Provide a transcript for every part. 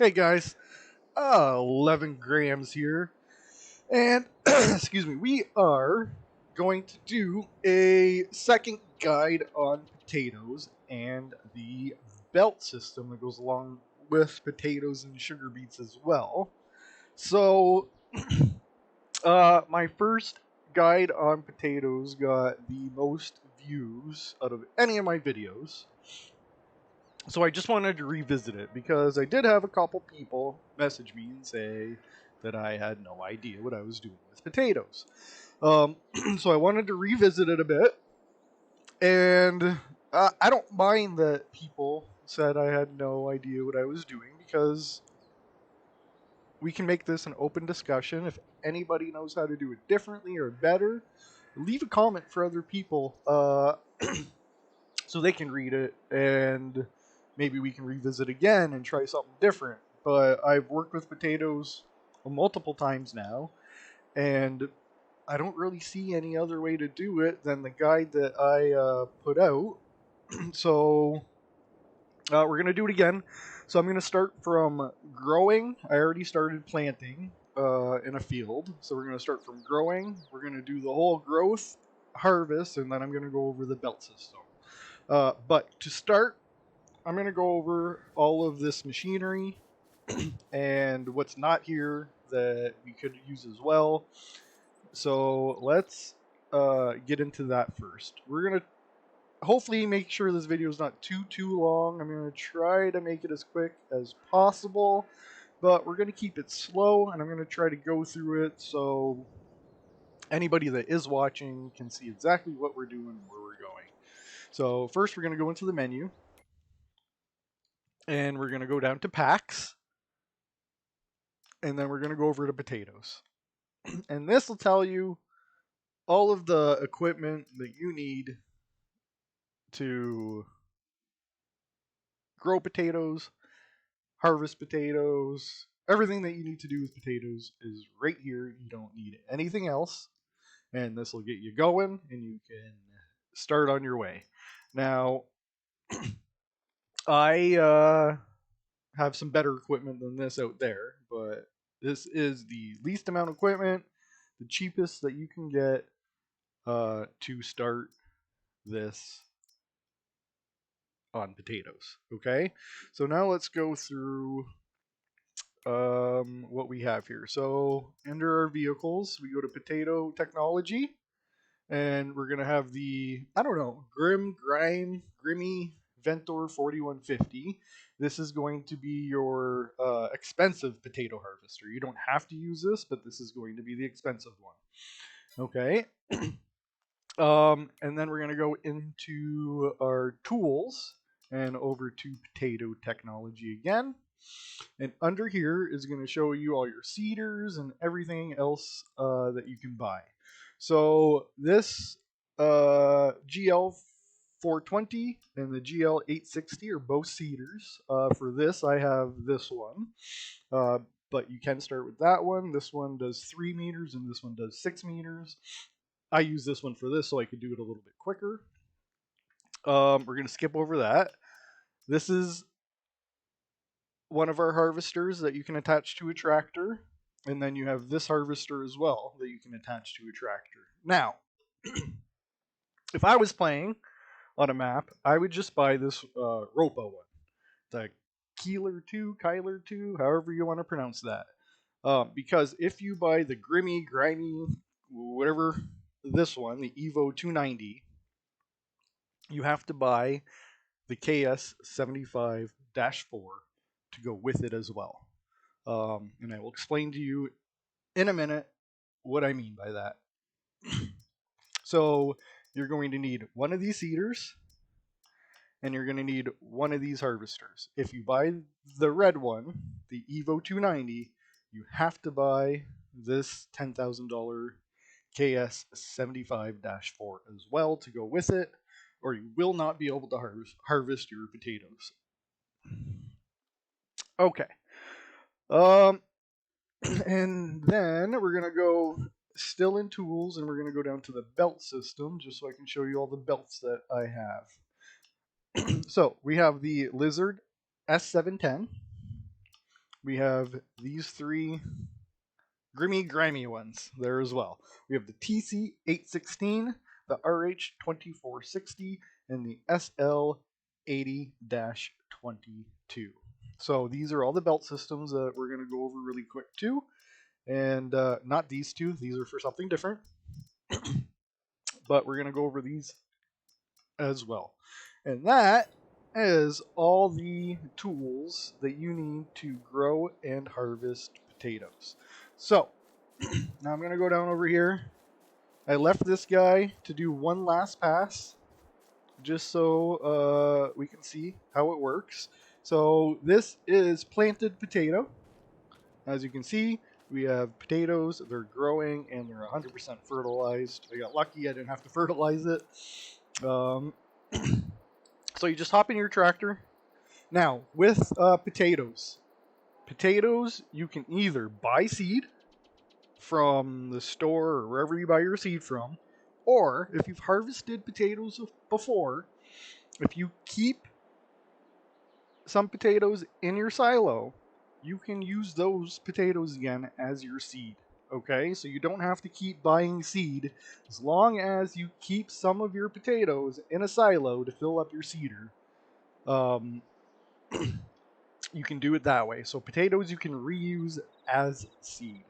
Hey guys, 11 grams here, and excuse me, we are going to do a second guide on potatoes and the belt system that goes along with potatoes and sugar beets as well. So, my first guide on potatoes got the most views out of any of my videos. So I just wanted to revisit it because I did have a couple people message me and say that I had no idea what I was doing with potatoes. Um, so I wanted to revisit it a bit, and I don't mind that people said I had no idea what I was doing because we can make this an open discussion. If anybody knows how to do it differently or better, leave a comment for other people so they can read it and maybe we can revisit again and try something different. But I've worked with potatoes multiple times now, and I don't really see any other way to do it than the guide that I put out. So we're gonna do it again. So I'm gonna start from growing. I already started planting in a field, so we're gonna start from growing. We're gonna do the whole growth, harvest, and then I'm gonna go over the belt system. But to start, I'm going to go over all of this machinery and what's not here that we could use as well. So let's get into that first. We're going to hopefully make sure this video is not too long. I'm going to try to make it as quick as possible, but we're going to keep it slow and I'm going to try to go through it so anybody that is watching can see exactly what we're doing and where we're going. So first we're going to go into the menu and we're going to go down to packs, and then we're going to go over to potatoes. And this will tell you all of the equipment that you need to grow potatoes, harvest potatoes. Everything that you need to do with potatoes is right here. You don't need anything else. And this will get you going and you can start on your way. Now, I have some better equipment than this out there, but this is the least amount of equipment, the cheapest that you can get to start this on potatoes. Okay, so now let's go through what we have here. So under our vehicles, we go to potato technology, and we're gonna have the I don't know Grimmy Ventor 4150. This is going to be your expensive potato harvester. You don't have to use this, but this is going to be the expensive one. Okay. And then we're gonna go into our tools and over to potato technology again. And under here is going to show you all your seeders and everything else that you can buy. So this GL 420 and the GL 860 are both seeders. For this, I have this one. Uh, but you can start with that one. This one does 3 meters and this one does 6 meters. I use this one for this so I could do it a little bit quicker. We're going to skip over that. This is one of our harvesters that you can attach to a tractor. And then you have this harvester as well that you can attach to a tractor. Now, if I was playing on a map, I would just buy this Ropa one. The Keeler 2, Kyler 2, however you want to pronounce that. Because if you buy the grimy, whatever, this one, the Evo 290, you have to buy the KS 75-4 to go with it as well. And I will explain to you in a minute what I mean by that. So you're going to need one of these seeders and you're going to need one of these harvesters. If you buy the red one, the Evo 290, you have to buy this $10,000 KS 75-4 as well to go with it, or you will not be able to harvest your potatoes. Okay. And then we're going to go still in tools and we're going to go down to the belt system just so I can show you all the belts that I have. So we have the Lizard S710. We have these three grimy ones there as well. We have the TC816, the RH2460, and the SL80-22. So these are all the belt systems that we're going to go over really quick too. And not these two, these are for something different. But we're going to go over these as well. And that is all the tools that you need to grow and harvest potatoes. So now I'm going to go down over here. I left this guy to do one last pass just so we can see how it works. So this is planted potato. As you can see, we have potatoes, they're growing, and they're 100% fertilized. I got lucky, I didn't have to fertilize it. So you just hop in your tractor. Now, with potatoes, you can either buy seed from the store or wherever you buy your seed from, or if you've harvested potatoes before, if you keep some potatoes in your silo, you can use those potatoes again as your seed. Okay, so you don't have to keep buying seed as long as you keep some of your potatoes in a silo to fill up your seeder. You can do it that way. So potatoes you can reuse as seed.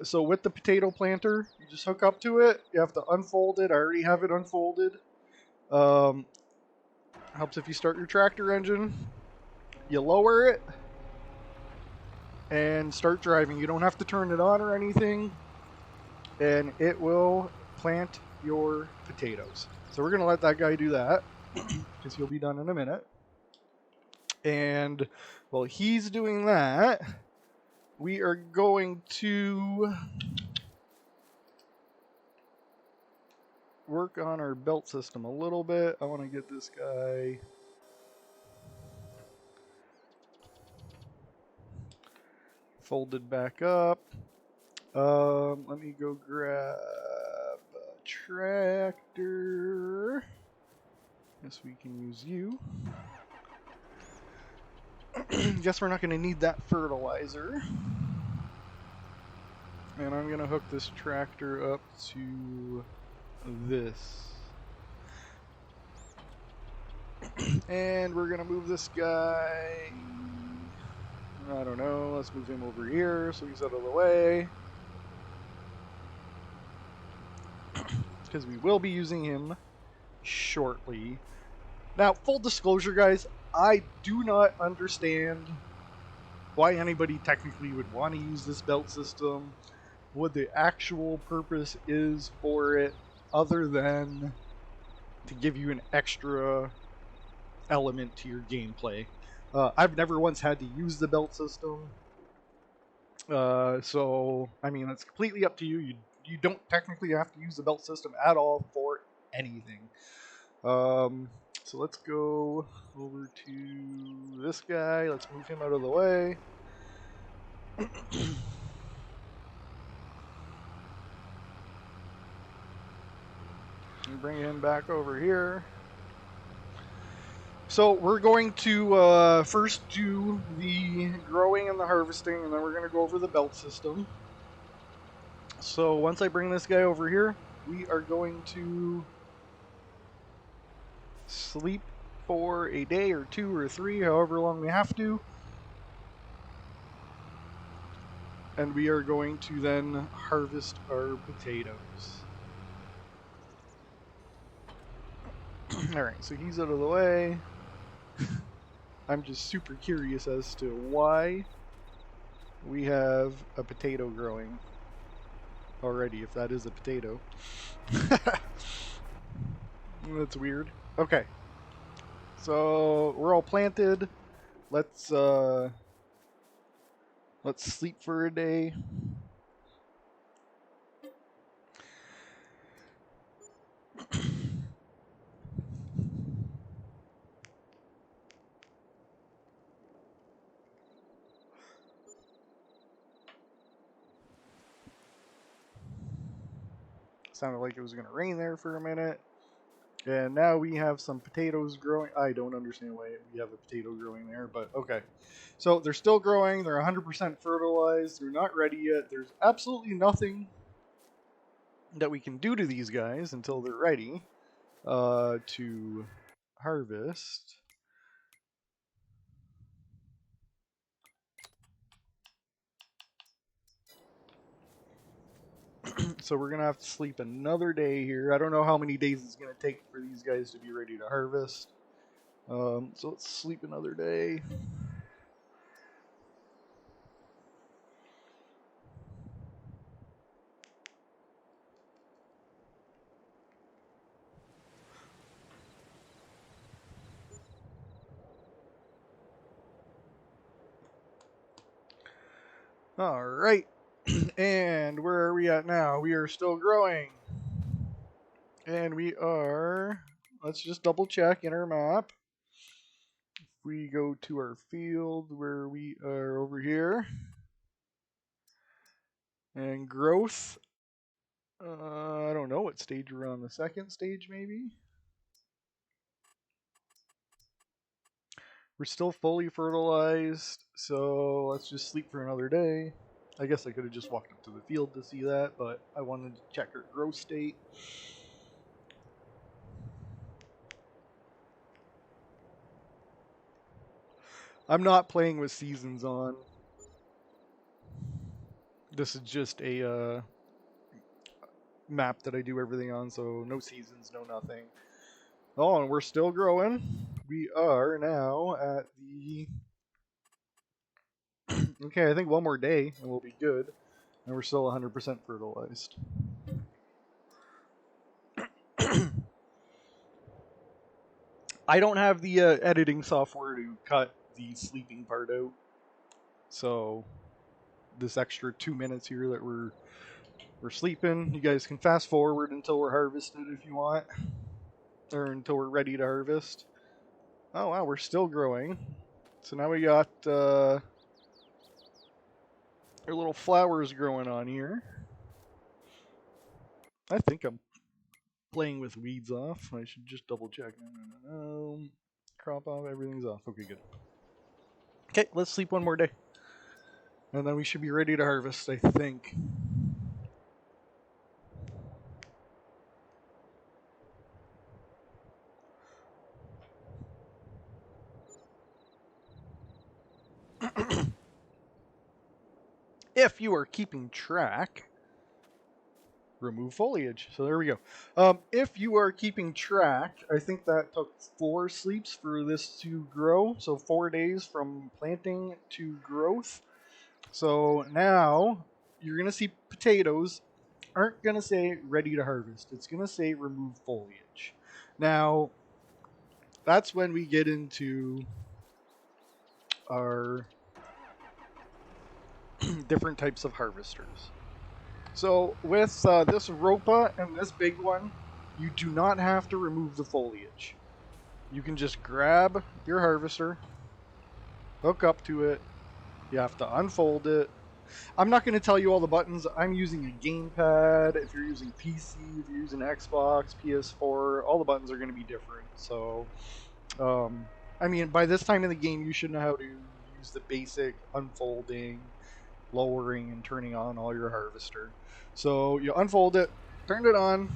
So with the potato planter, you just hook up to it. You have to unfold it. I already have it unfolded. Helps if you start your tractor engine. You lower it and start driving. You don't have to turn it on or anything. And it will plant your potatoes. So we're going to let that guy do that because he'll be done in a minute. And while he's doing that, we are going to work on our belt system a little bit. I want to get this guy folded back up. Let me go grab a tractor. Guess we can use you. Guess we're not going to need that fertilizer. And I'm going to hook this tractor up to this. And we're going to move this guy. I don't know. Let's move him over here so he's out of the way. Because we will be using him shortly. Now, full disclosure, guys, I do not understand why anybody technically would want to use this belt system, what the actual purpose is for it, other than to give you an extra element to your gameplay. I've never once had to use the belt system, so I mean it's completely up to you. You don't technically have to use the belt system at all for anything. So let's go over to this guy. Let's move him out of the way. And bring him back over here. So we're going to first do the growing and the harvesting, and then we're going to go over the belt system. So once I bring this guy over here, we are going to sleep for a day or two or three, however long we have to. And we are going to then harvest our potatoes. Alright, so he's out of the way. I'm just super curious as to why we have a potato growing already, if that is a potato. That's weird. Okay. So we're all planted. Let's sleep for a day. Sounded like it was going to rain there for a minute. And now we have some potatoes growing. I don't understand why we have a potato growing there, but okay. So they're still growing. They're 100% fertilized. They're not ready yet. There's absolutely nothing that we can do to these guys until they're ready to harvest. So we're going to have to sleep another day here. I don't know how many days it's going to take for these guys to be ready to harvest. So let's sleep another day. All right. And where are we at now? We are still growing. And we are, let's just double check in our map. If we go to our field where we are over here, and growth, I don't know what stage we're on, the second stage maybe? We're still fully fertilized, so let's just sleep for another day. I guess I could have just walked up to the field to see that, but I wanted to check our growth state. I'm not playing with seasons on. This is just a map that I do everything on, so no seasons, no nothing. Oh, and we're still growing. We are now at the... Okay, I think one more day and we'll be good. And we're still 100% fertilized. I don't have the editing software to cut the sleeping part out. So this extra 2 minutes here that we're sleeping, you guys can fast forward until we're harvested if you want. Or until we're ready to harvest. Oh wow, we're still growing. So now we got our little flowers growing on here. I think I'm playing with weeds off. I should just double check. No. Crop off, everything's off. Okay, good. Okay, let's sleep one more day. And then we should be ready to harvest, I think. If you are keeping track, remove foliage. So there we go. If you are keeping track, I think that took 4 sleeps for this to grow. So 4 days from planting to growth. So now you're going to see potatoes aren't going to say ready to harvest. It's going to say remove foliage. Now, that's when we get into our different types of harvesters. So with this Ropa and this big one, you do not have to remove the foliage. You can just grab your harvester, hook up to it. You have to unfold it. I'm not going to tell you all the buttons. I'm using a gamepad. If you're using PC, if you're using Xbox, PS4, all the buttons are going to be different. So, I mean, by this time in the game, you should know how to use the basic unfolding, lowering, and turning on all your harvester. So you unfold it, turn it on,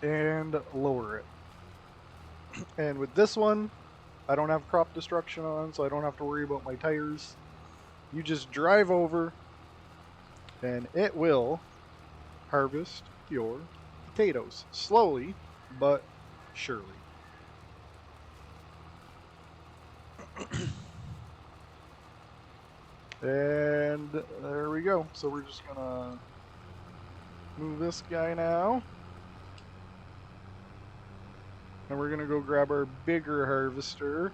and lower it. And with this one, I don't have crop destruction on, so I don't have to worry about my tires. You just drive over, and it will harvest your potatoes. Slowly, but surely. And there we go. So we're just gonna move this guy now. And we're gonna go grab our bigger harvester.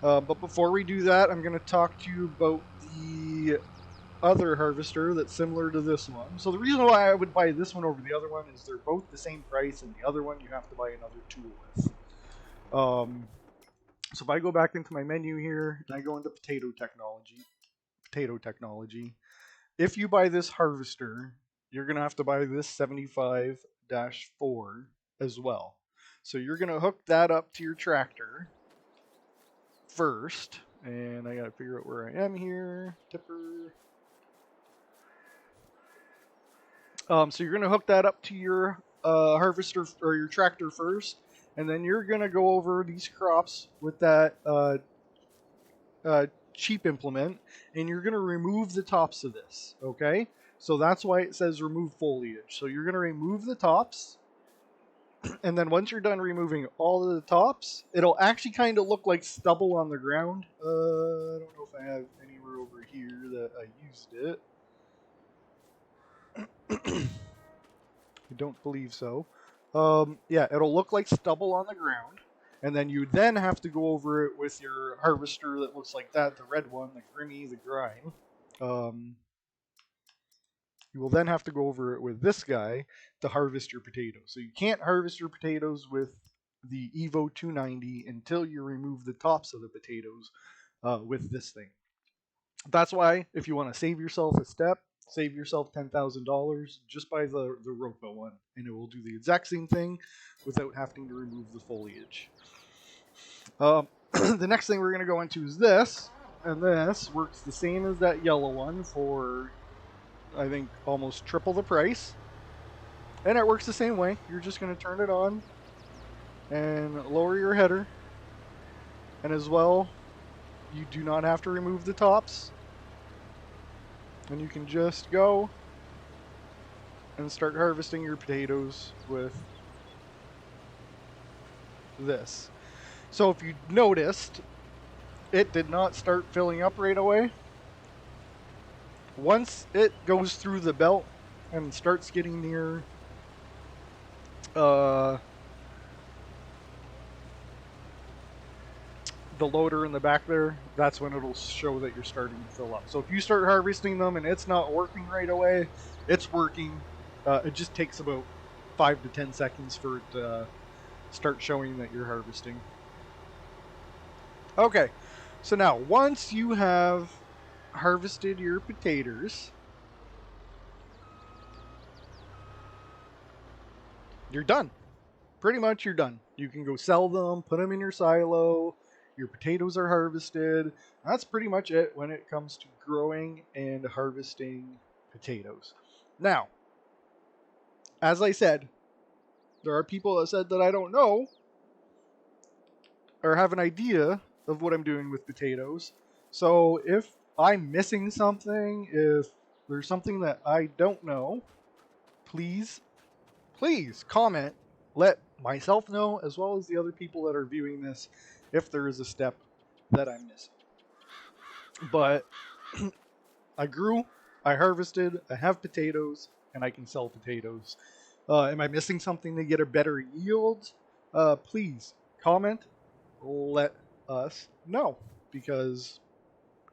But before we do that, I'm gonna talk to you about the other harvester that's similar to this one. So the reason why I would buy this one over the other one is they're both the same price, and the other one you have to buy another tool with. So if I go back into my menu here and I go into potato technology, if you buy this harvester, you're gonna have to buy this 75-4 as well. So you're going to hook that up to your tractor first. And I got to figure out where I am here. Tipper. So you're going to hook that up to your harvester or your tractor first. And then you're going to go over these crops with that cheap implement. And you're going to remove the tops of this. Okay? So that's why it says remove foliage. So you're going to remove the tops. And then once you're done removing all of the tops, it'll actually kind of look like stubble on the ground. I don't know if I have anywhere over here that I used it. I don't believe so. Yeah, it'll look like stubble on the ground. And then you then have to go over it with your harvester that looks like that, the red one, the Grimmy, the Grime. You will then have to go over it with this guy to harvest your potatoes. So you can't harvest your potatoes with the Evo 290 until you remove the tops of the potatoes with this thing. That's why, if you want to save yourself a step, save yourself $10,000, just buy the Roco one, and it will do the exact same thing without having to remove the foliage. The next thing we're going to go into is this, and this works the same as that yellow one for, I think, almost triple the price. And it works the same way. You're just going to turn it on and lower your header. And as well, you do not have to remove the tops. And you can just go and start harvesting your potatoes with this. So if you noticed, it did not start filling up right away. Once it goes through the belt and starts getting near the loader in the back there, that's when it'll show that you're starting to fill up. So if you start harvesting them and it's not working right away, it's working. It just takes about 5 to 10 seconds for it to start showing that you're harvesting. Okay, so now once you have harvested your potatoes, you're done. Pretty much you're done. You can go sell them, put them in your silo. Your potatoes are harvested. That's pretty much it when it comes to growing and harvesting potatoes. Now, as I said, there are people that said that I don't know or have an idea of what I'm doing with potatoes. So if I'm missing something, if there's something that I don't know, please comment. Let myself know, as well as the other people that are viewing this, if there is a step that I'm missing. But I grew, I harvested, I have potatoes, and I can sell potatoes. Am I missing something to get a better yield? Please comment, let us know, because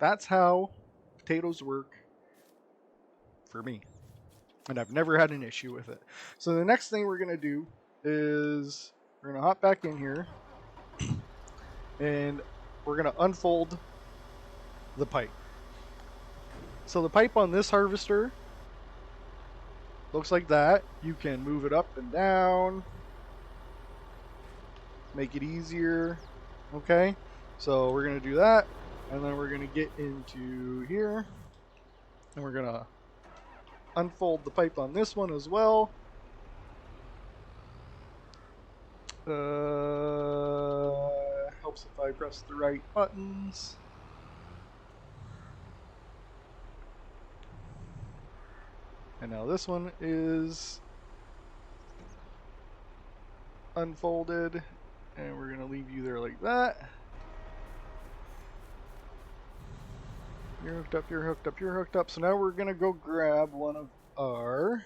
that's how potatoes work for me. And I've never had an issue with it. So the next thing we're going to do is we're going to hop back in here and we're going to unfold the pipe. So the pipe on this harvester looks like that. You can move it up and down, make it easier. Okay, so we're going to do that, and then we're going to get into here and we're going to unfold the pipe on this one as well. Helps if I press the right buttons. And now this one is unfolded, and we're going to leave you there like that. You're hooked up, you're hooked up, you're hooked up. So now we're going to go grab one of our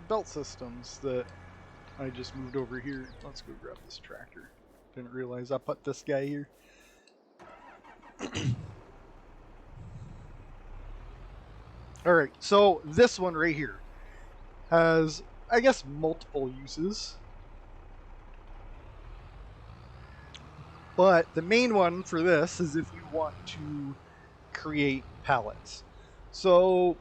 belt systems that I just moved over here. Let's go grab this tractor. Didn't realize I put this guy here. Alright, so this one right here has, I guess, multiple uses. But the main one for this is if you want to create pallets. So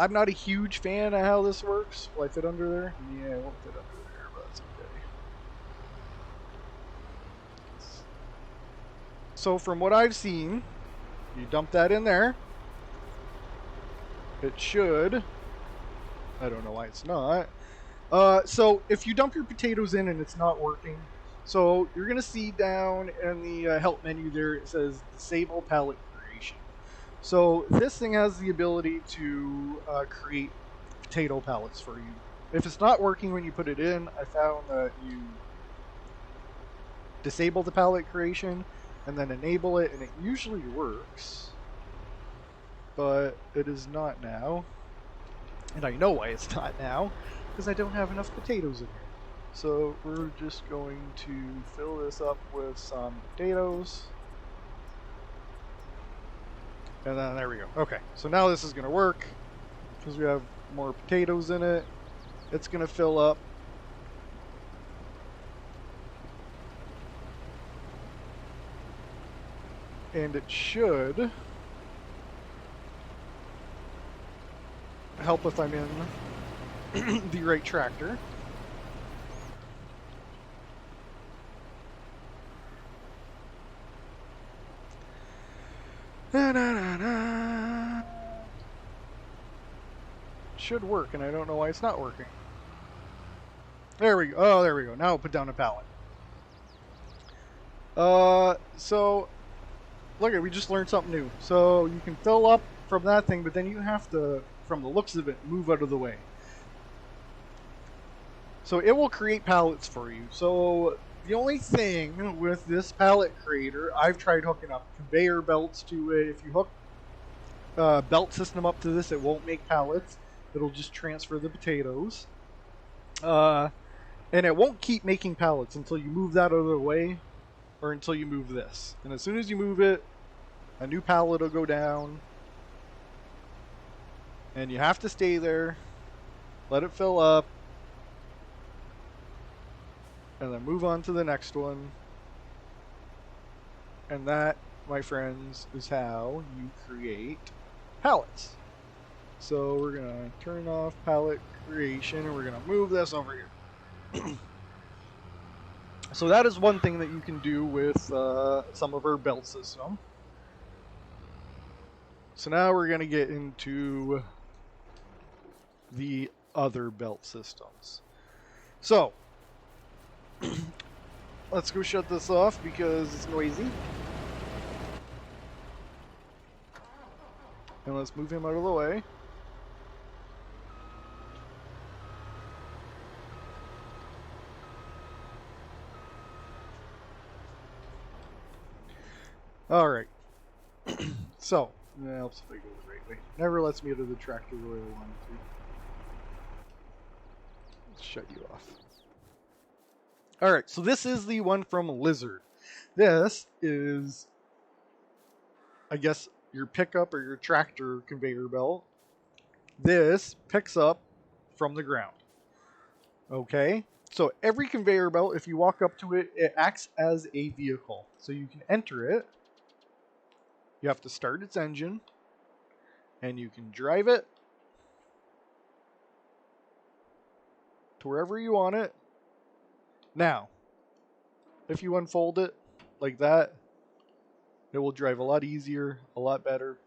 I'm not a huge fan of how this works. Will I fit under there? Yeah, I won't fit under there, but that's okay. So from what I've seen, you dump that in there. It should. I don't know why it's not. So if you dump your potatoes in and it's not working, so you're going to see down in the help menu there, it says disable pallet creation. So this thing has the ability to create potato pallets for you. If it's not working when you put it in, I found that you disable the pallet creation and then enable it, and it usually works. But it is not now. And I know why it's not now, because I don't have enough potatoes in here. So we're just going to fill this up with some potatoes. And then there we go. Okay, so now this is going to work because we have more potatoes in it. It's going to fill up. And it should help if I'm in the right tractor. Should work, and I don't know why it's not working. There we go. Oh, there we go. Now I'll put down a pallet. So look at, we just learned something new. So you can fill up from that thing, but then you have to, from the looks of it, move out of the way. So it will create pallets for you. So the only thing with this pallet creator, I've tried hooking up conveyor belts to it. If you hook a belt system up to this, it won't make pallets. It'll just transfer the potatoes. And it won't keep making pallets until you move that out of the way, or until you move this. And as soon as you move it, a new pallet will go down. And you have to stay there, let it fill up, and then move on to the next one. And that, my friends, is how you create pallets. So we're going to turn off pallet creation, and we're going to move this over here. So that is one thing that you can do with some of our belt system. So now we're going to get into the other belt systems. So let's go shut this off because it's noisy. And let's move him out of the way. Alright. So, that helps if I go the right way. Never lets me out of the tractor the way I want it to. Let's shut you off. Alright, so this is the one from Lizard. This is, I guess, your pickup or your tractor conveyor belt. This picks up from the ground. Okay? So every conveyor belt, if you walk up to it, it acts as a vehicle. So you can enter it. You have to start its engine, and you can drive it to wherever you want it. Now, if you unfold it like that, it will drive a lot easier, a lot better,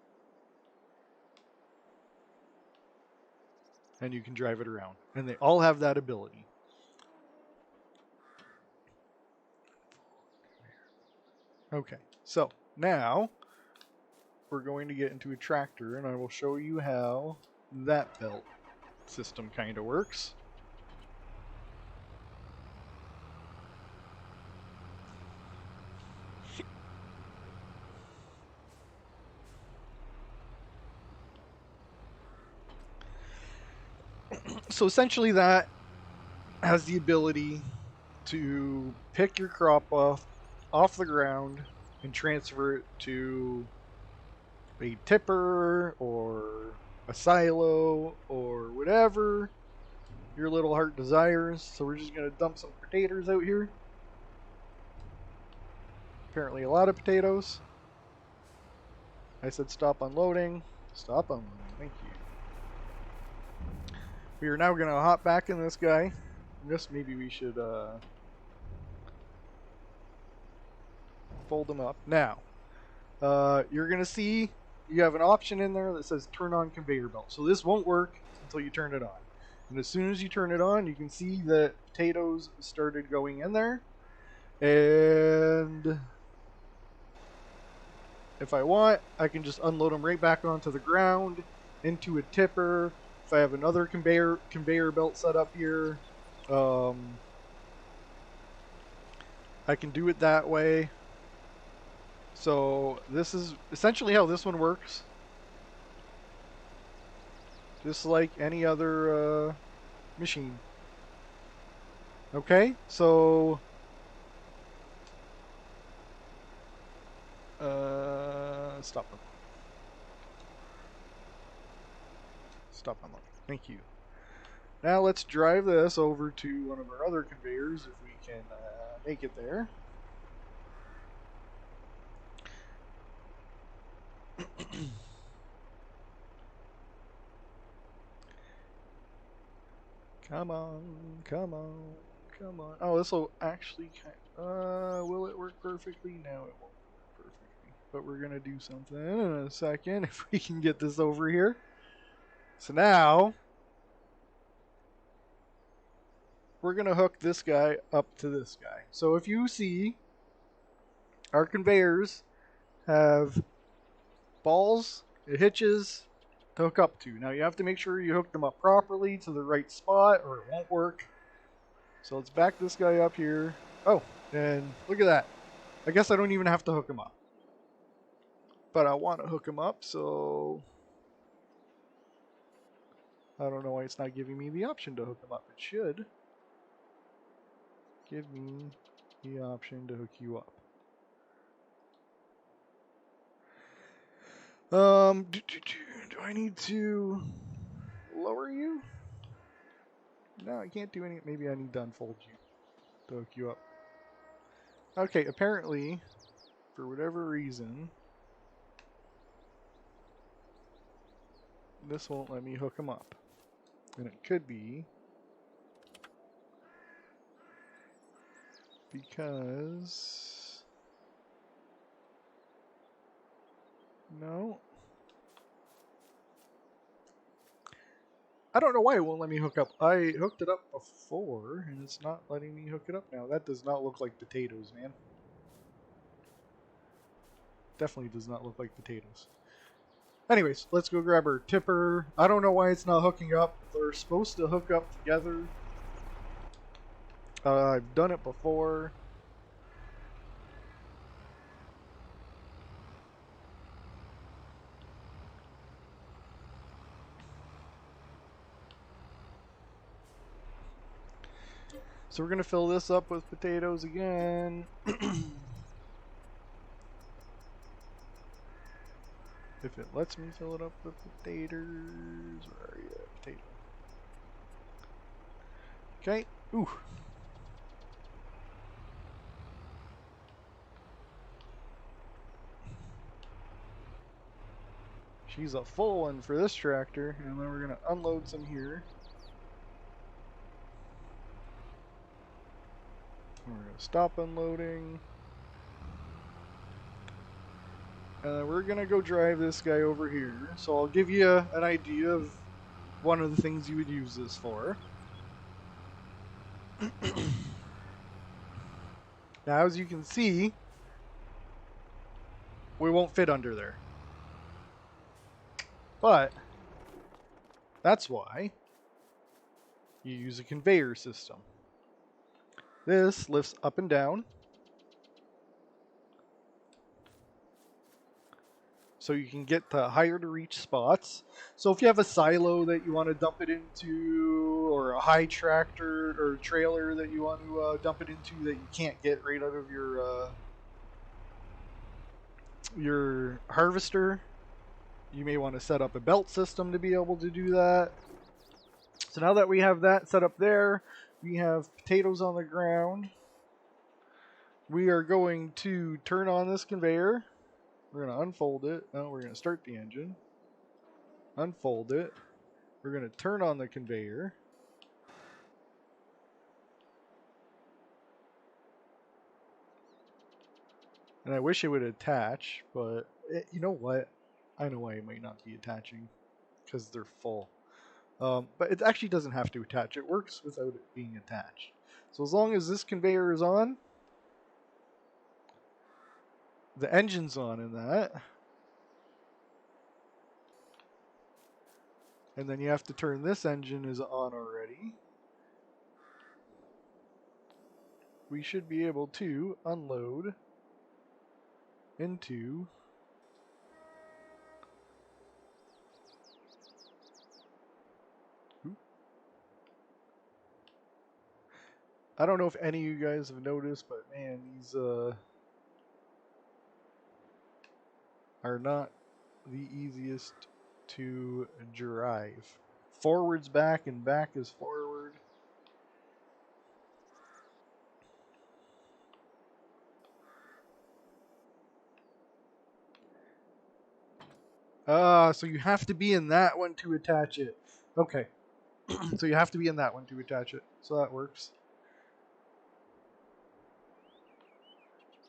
and you can drive it around. And they all have that ability. Okay, so now we're going to get into a tractor, and I will show you how that belt system kind of works. So essentially that has the ability to pick your crop off the ground and transfer it to a tipper or a silo or whatever your little heart desires. So we're just going to dump some potatoes out here. Apparently a lot of potatoes. I said stop unloading. Stop unloading. Thank you. We are now going to hop back in this guy. I guess maybe we should fold them up. Now, you're going to see you have an option in there that says turn on conveyor belt. So this won't work until you turn it on. And as soon as you turn it on, you can see that potatoes started going in there. And if I want, I can just unload them right back onto the ground, into a tipper. If I have another conveyor belt set up here, I can do it that way. So this is essentially how this one works. Just like any other machine. Okay, so stop them. Stop them. Thank you. Now let's drive this over to one of our other conveyors if we can make it there. Come on, come on, come on. Oh, this will actually will it work perfectly? No, it won't work perfectly. But we're gonna do something in a second if we can get this over here. So now we're gonna hook this guy up to this guy. So if you see, our conveyors have balls, hitches to hook up to. Now you have to make sure you hook them up properly to the right spot or it won't work. So let's back this guy up here. Oh, and look at that. I guess I don't even have to hook him up. But I want to hook him up, so I don't know why it's not giving me the option to hook him up. It should give me the option to hook you up. Do I need to lower you? No, I can't do any. Maybe I need to unfold you to hook you up. Okay, apparently, for whatever reason, this won't let me hook him up. And it could be because... No. I don't know why it won't let me hook up. I hooked it up before, and it's not letting me hook it up now. That does not look like potatoes, man. Definitely does not look like potatoes. Anyways, let's go grab our tipper. I don't know why it's not hooking up. They're supposed to hook up together. I've done it before. So we're going to fill this up with potatoes again. If it lets me fill it up with potatoes. Where are you? Potato. Okay. Ooh. She's a full one for this tractor. And then we're going to unload some here. We're going to stop unloading. And we're going to go drive this guy over here. So I'll give you an idea of one of the things you would use this for. Now, as you can see, we won't fit under there. But that's why you use a conveyor system. This lifts up and down. So you can get to higher to reach spots. So if you have a silo that you want to dump it into, or a high tractor or trailer that you want to dump it into that you can't get right out of your harvester, you may want to set up a belt system to be able to do that. So now that we have that set up there, we have potatoes on the ground. We are going to turn on this conveyor. We're going to unfold it. Oh, we're going to start the engine. Unfold it. we're going to turn on the conveyor. And I wish it would attach, but you know what? I know why it might not be attaching, because they're full. But it actually doesn't have to attach. It works without it being attached. So as long as this conveyor is on, the engine's on in that, and then you have to turn this engine is on already, we should be able to unload into I don't know if any of you guys have noticed, but man, these are not the easiest to drive. Forward's back and back is forward. So you have to be in that one to attach it. Okay. So you have to be in that one to attach it. So that works.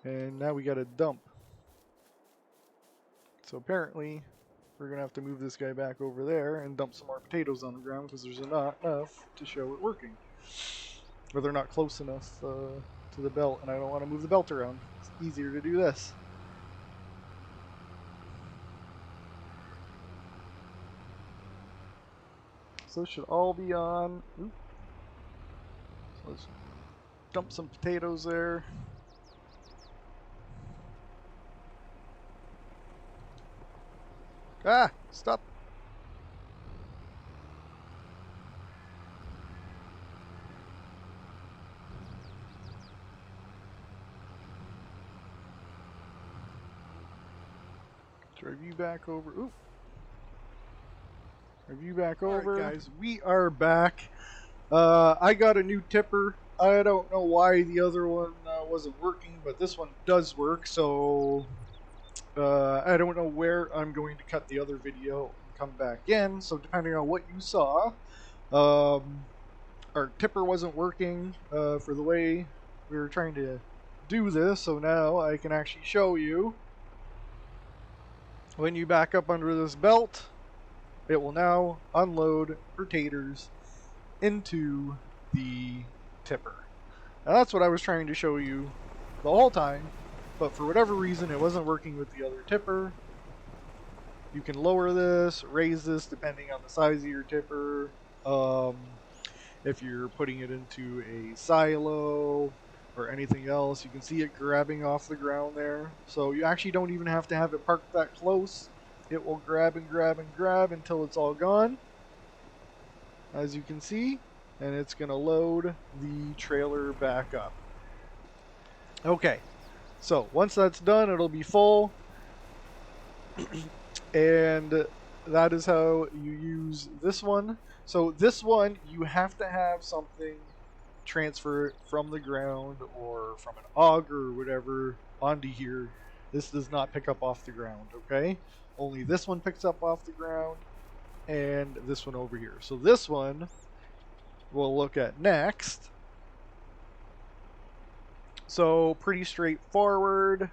And now we got a dump. So apparently we're going to have to move this guy back over there and dump some more potatoes on the ground because there's not enough to show it working. Or they're not close enough to the belt, and I don't want to move the belt around. It's easier to do this. So this should all be on. Oop. So let's dump some potatoes there. Ah! Stop! Drive you back over. Oop! Drive you back over. Alright guys, we are back. I got a new tipper. I don't know why the other one wasn't working, but this one does work, so I don't know where I'm going to cut the other video and come back in, so depending on what you saw, our tipper wasn't working for the way we were trying to do this, so now I can actually show you. When you back up under this belt, it will now unload potatoes into the tipper. Now that's what I was trying to show you the whole time, but for whatever reason it wasn't working with the other tipper. You can lower this, raise this depending on the size of your tipper. If you're putting it into a silo or anything else, you can see it grabbing off the ground there. So you actually don't even have to have it parked that close. It will grab and grab and grab until it's all gone, as you can see, and it's going to load the trailer back up. Okay, so once that's done, it'll be full, and that is how you use this one. So this one, you have to have something transfer it from the ground or from an auger or whatever onto here. This does not pick up off the ground, okay? Only this one picks up off the ground, and this one over here. So this one we'll look at next. So pretty straightforward.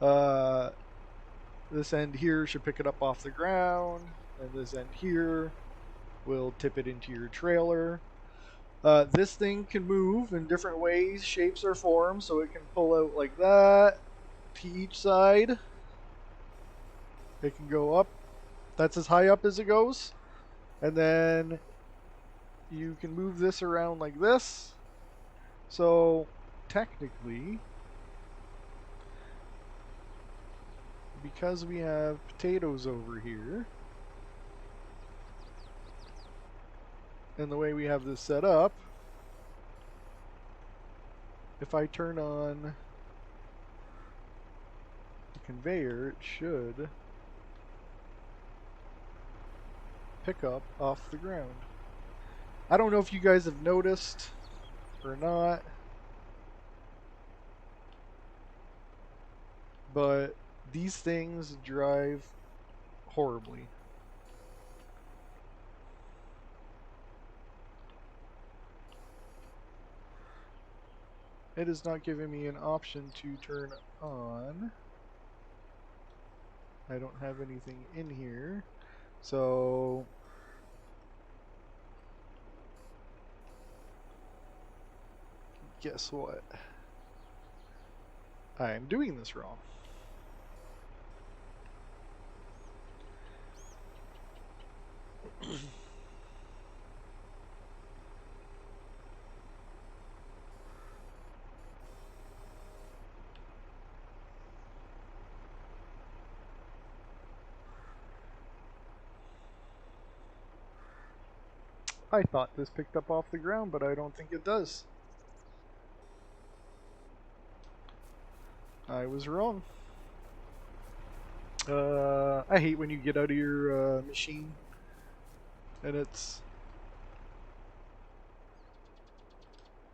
This end here should pick it up off the ground, and this end here will tip it into your trailer. This thing can move in different ways, shapes, or forms, so it can pull out like that to each side. It can go up. That's as high up as it goes. And then you can move this around like this. So technically, because we have potatoes over here, and the way we have this set up, if I turn on the conveyor, it should pick up off the ground. I don't know if you guys have noticed or not, but these things drive horribly. It is not giving me an option to turn on. I don't have anything in here. So guess what? I am doing this wrong. I thought this picked up off the ground, but I don't think it does. I was wrong. I hate when you get out of your machine and it's...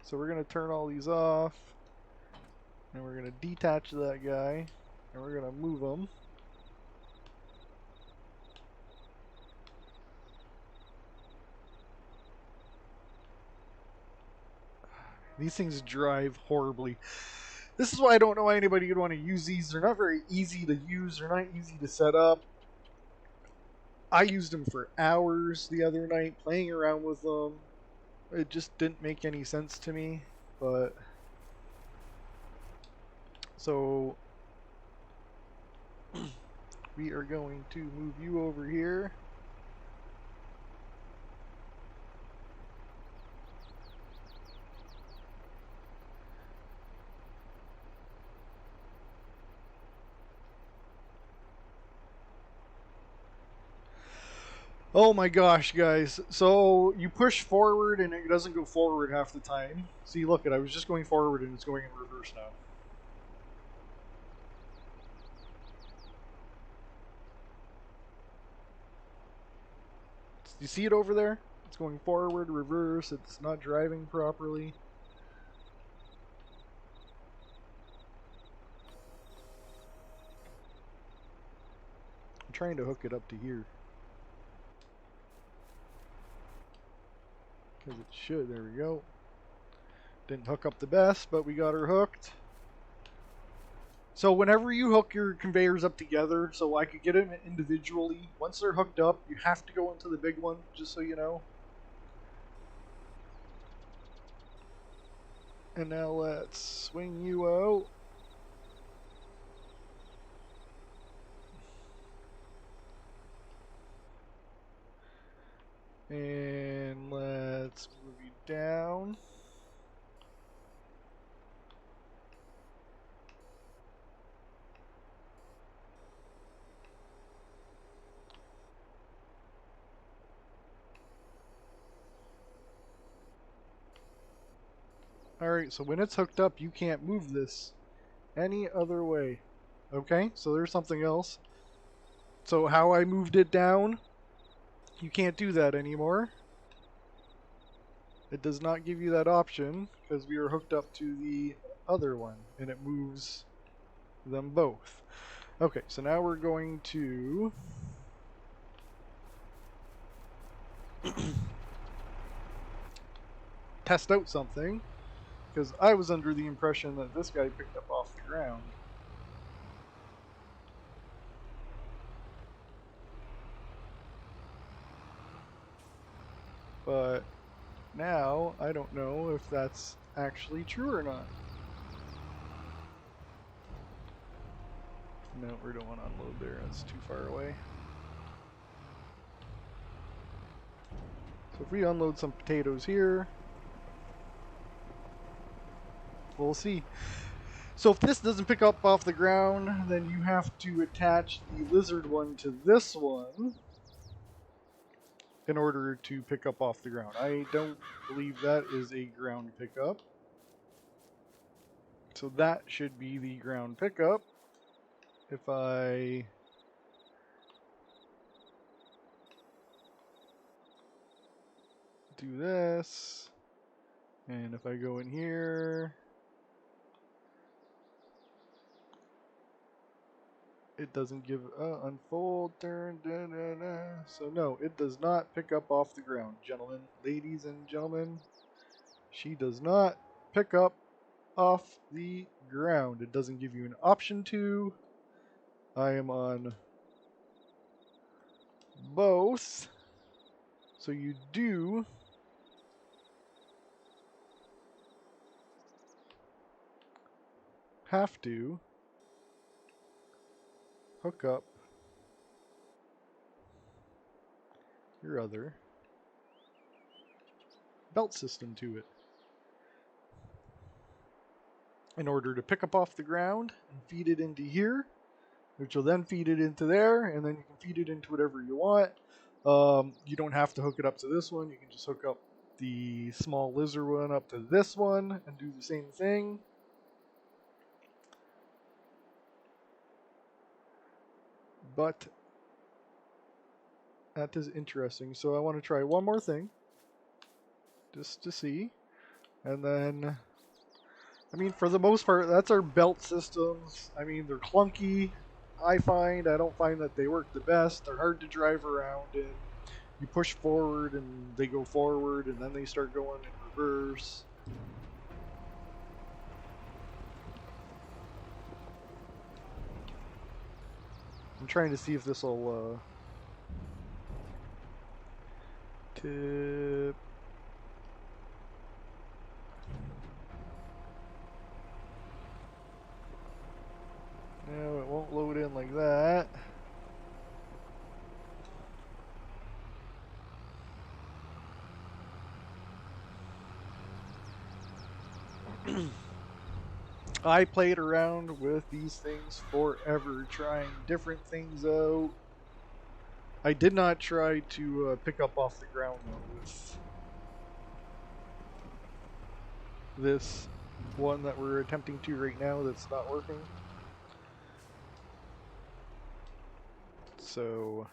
So we're going to turn all these off, and we're going to detach that guy, and we're going to move him. These things drive horribly. This is why I don't know why anybody would want to use these. They're not very easy to use. They're not easy to set up. I used them for hours the other night playing around with them. It just didn't make any sense to me. But so we are going to move you over here. Oh my gosh, guys. So you push forward and it doesn't go forward half the time. See, look I was just going forward and it's going in reverse now. You see it over there? It's going forward, reverse, it's not driving properly. I'm trying to hook it up to here. Because it should, there we go. Didn't hook up the best, but we got her hooked. So whenever you hook your conveyors up together, so I could get them individually, once they're hooked up, you have to go into the big one, just so you know. And now let's swing you out. And let's move you down. Alright, so when it's hooked up, you can't move this any other way. Okay, so there's something else. So how I moved it down, you can't do that anymore. It does not give you that option because we are hooked up to the other one and it moves them both. Okay, so now we're going to test out something because I was under the impression that this guy picked up off the ground. But now I don't know if that's actually true or not. No, we don't want to unload there, that's too far away. So if we unload some potatoes here, we'll see. So if this doesn't pick up off the ground, then you have to attach the lizard one to this one in order to pick up off the ground. I don't believe that is a ground pickup. So that should be the ground pickup. If I do this, and if I go in here, it doesn't give unfold, turn, da, da, da. So no, it does not pick up off the ground, gentlemen, ladies and gentlemen. She does not pick up off the ground. It doesn't give you an option to. I am on both. So you do have to hook up your other belt system to it in order to pick up off the ground and feed it into here, which will then feed it into there, and then you can feed it into whatever you want. You don't have to hook it up to this one. You can just hook up the small lizard one up to this one and do the same thing. But that is interesting. So I want to try one more thing just to see. And then, I mean, for the most part, that's our belt systems. I mean, they're clunky. I don't find that they work the best. They're hard to drive around in. You push forward and they go forward, and then they start going in reverse. I'm trying to see if this will tip. No, it won't load in like that. I played around with these things forever, trying different things out. I did not try to pick up off the ground though with this one that we're attempting to right now that's not working. So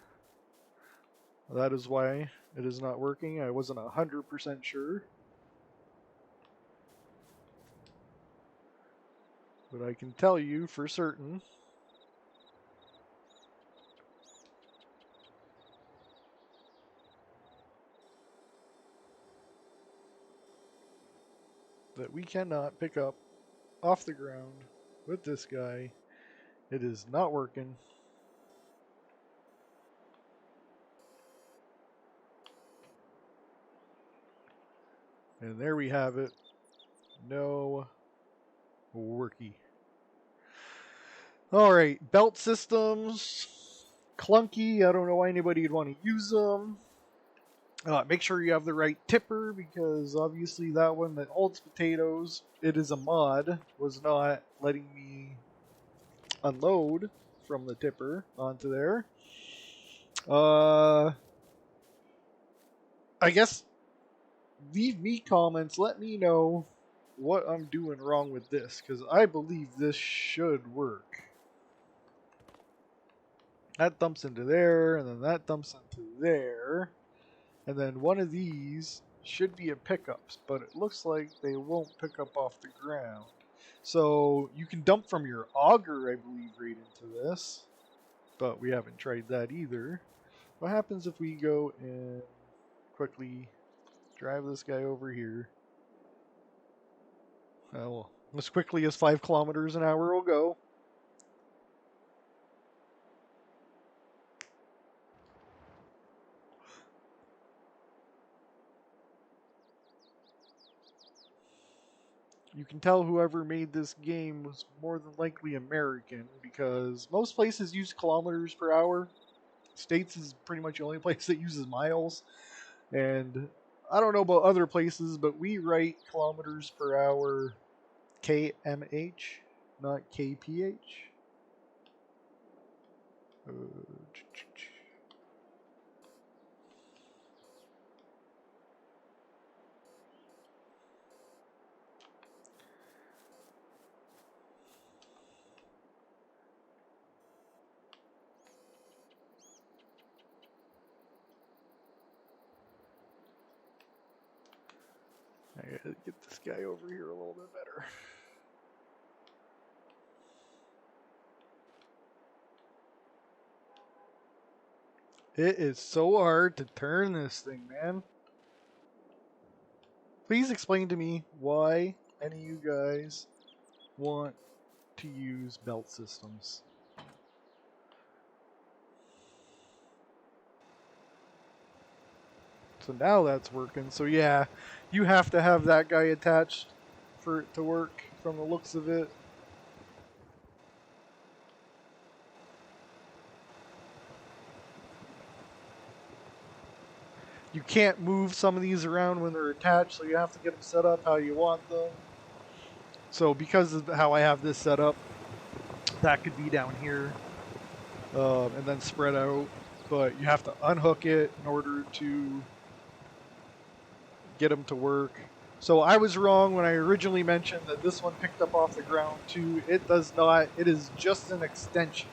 that is why it is not working. I wasn't 100% sure. But I can tell you for certain that we cannot pick up off the ground with this guy. It is not working. And there we have it. No worky. Alright, belt systems. Clunky. I don't know why anybody would want to use them. Make sure you have the right tipper, because obviously that one that holds potatoes, it is a mod, was not letting me unload from the tipper onto there. I guess leave me comments, let me know what I'm doing wrong with this, because I believe this should work. That dumps into there, and then that dumps into there. And then one of these should be a pickups, but it looks like they won't pick up off the ground. So you can dump from your auger, I believe, right into this, but we haven't tried that either. What happens if we go and quickly drive this guy over here? Well, as quickly as 5 kilometers an hour will go. You can tell whoever made this game was more than likely American, because most places use kilometers per hour. States is pretty much the only place that uses miles. And I don't know about other places, but we write kilometers per hour kmh, not kph. I gotta get this guy over here a little bit better. It is so hard to turn this thing, man. Please explain to me why any of you guys want to use belt systems. So now that's working. So yeah, you have to have that guy attached for it to work from the looks of it. You can't move some of these around when they're attached, so you have to get them set up how you want them. So because of how I have this set up, that could be down here and then spread out. But you have to unhook it in order to get them to work. So I was wrong when I originally mentioned that this one picked up off the ground too. It does not. It is just an extension.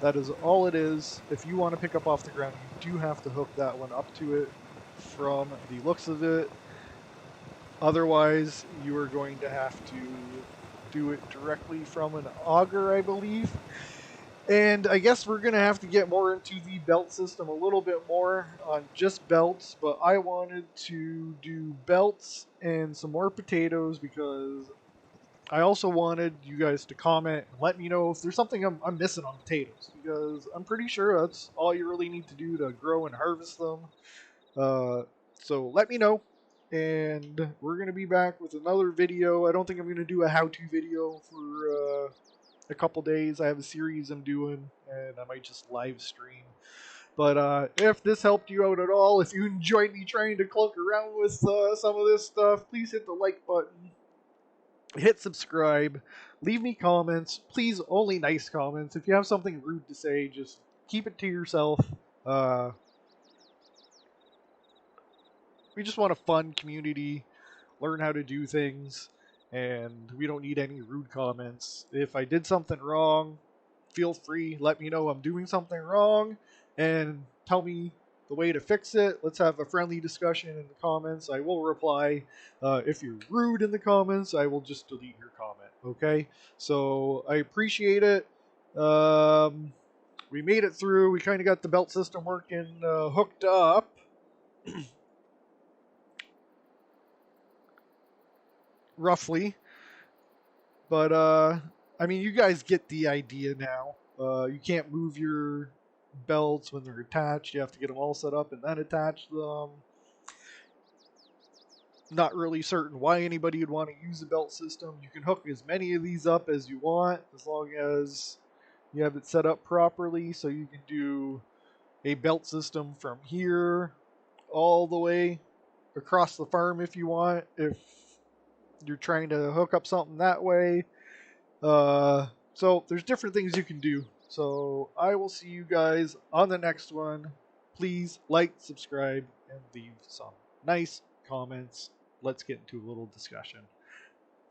That is all it is. If you want to pick up off the ground, you do have to hook that one up to it from the looks of it. Otherwise, you are going to have to do it directly from an auger, I believe. And I guess we're going to have to get more into the belt system a little bit more on just belts, but I wanted to do belts and some more potatoes because I also wanted you guys to comment and let me know if there's something I'm missing on potatoes, because I'm pretty sure that's all you really need to do to grow and harvest them. So let me know, and we're going to be back with another video. I don't think I'm going to do a how-to video for a couple days. I have a series I'm doing, and I might just live stream. But if this helped you out at all, if you enjoyed me trying to clunk around with some of this stuff, please hit the like button, hit subscribe, leave me comments. Please, only nice comments. If you have something rude to say, just keep it to yourself. We just want a fun community, learn how to do things, and we don't need any rude comments. If I did something wrong, feel free, let me know I'm doing something wrong, and tell me the way to fix it. Let's have a friendly discussion in the comments. I will reply. If you're rude in the comments, I will just delete your comment, okay? So I appreciate it. We made it through. We kind of got the belt system working, hooked up. Roughly. But I mean, you guys get the idea now. You can't move your belts when they're attached. You have to get them all set up and then attach them. Not really certain why anybody would want to use a belt system. You can hook as many of these up as you want, as long as you have it set up properly. So you can do a belt system from here all the way across the farm if you want. If you're trying to hook up something that way. So there's different things you can do. So I will see you guys on the next one. Please like, subscribe, and leave some nice comments. Let's get into a little discussion.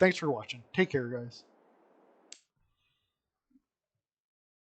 Thanks for watching. Take care, guys.